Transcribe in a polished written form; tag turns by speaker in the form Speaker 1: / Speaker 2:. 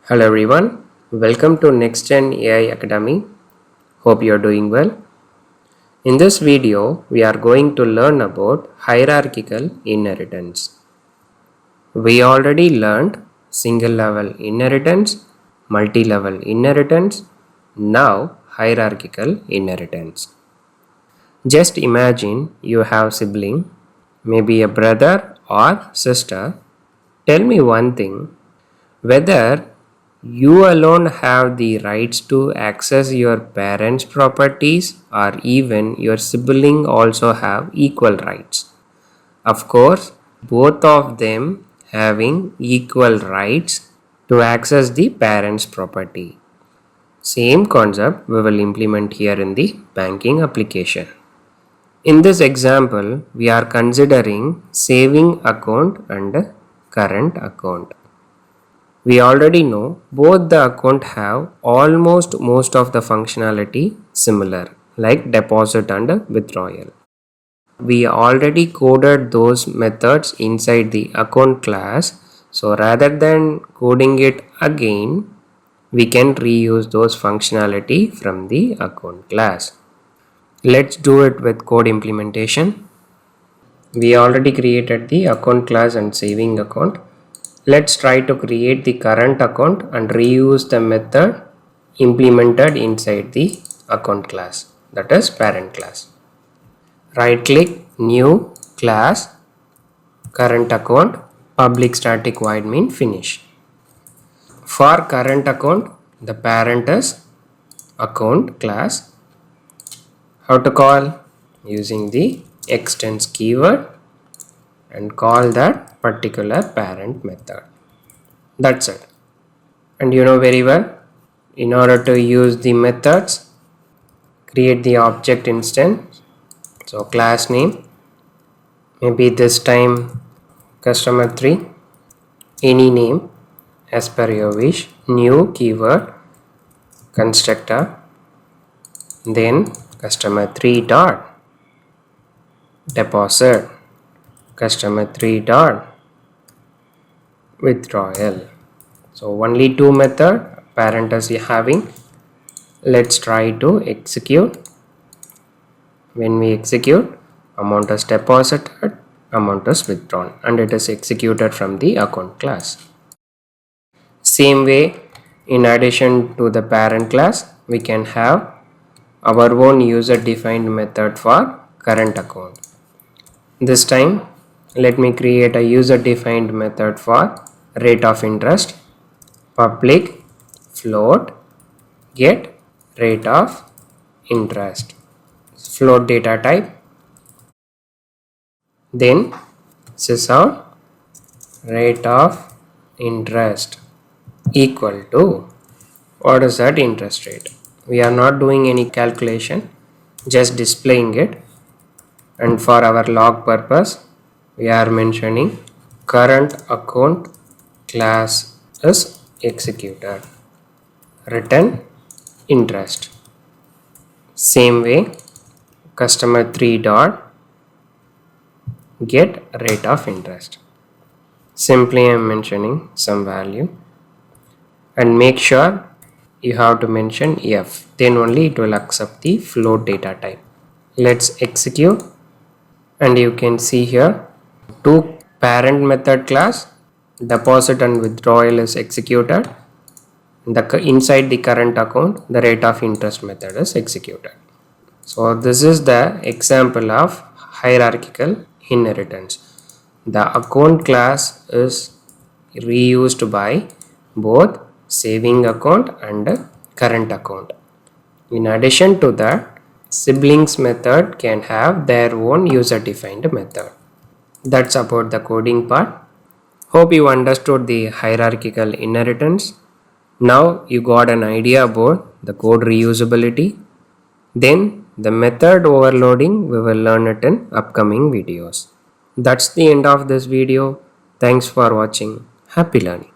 Speaker 1: Hello everyone, welcome to Next-Gen AI Academy. Hope you are doing well. In this video, we are going to learn about hierarchical inheritance. We already learned single level inheritance, multi-level inheritance, now hierarchical inheritance. Just imagine you have sibling, maybe a brother or sister. Tell me one thing, whether you alone have the rights to access your parents' properties or even your sibling also have equal rights. Of course, both of them having equal rights to access the parents' property. Same concept we will implement here in the banking application. In this example, we are considering saving account and current account. We already know both the account have almost most of the functionality similar, like deposit and withdrawal. We already coded those methods inside the account class, so rather than coding it again, we can reuse those functionality from the account class. Let's do it with code implementation. We already created the account class and saving account. Let's try to create the current account and reuse the method implemented inside the account class, that is parent class. Right click, new class, current account, public static void main finish. For current account, the parent is account class. How to call? Using the extends keyword and call that particular parent method. That's it. And you know very well, in order to use the methods, create the object instance. So class name, maybe this time customer 3, any name as per your wish, new keyword, constructor, then customer 3 dot deposit, customer 3 dot withdrawal. So only two method parent is having. Let's try to execute. When we execute, amount is deposited, amount is withdrawn, and it is executed from the account class. Same way, in addition to the parent class, we can have our own user defined method for current account. This time, let me create a user defined method for rate of interest, public float get rate of interest, float data type, then sysout rate of interest equal to, what is that interest rate? We are not doing any calculation, just displaying it, and for our log purpose we are mentioning current account class is executed, return interest. Same way, customer 3 dot get rate of interest. Simply I am mentioning some value, and make sure you have to mention F, then only it will accept the float data type. Let's execute, and you can see here two parent method class, deposit and withdrawal is executed. Inside the current account, the rate of interest method is executed. So this is the example of hierarchical inheritance. The account class is reused by both saving account and current account. In addition to that, siblings method can have their own user defined method. That's about the coding part. Hope you understood the hierarchical inheritance. Now you got an idea about the code reusability. Then the method overloading, we will learn it in upcoming videos. That's the end of this video. Thanks for watching. Happy learning.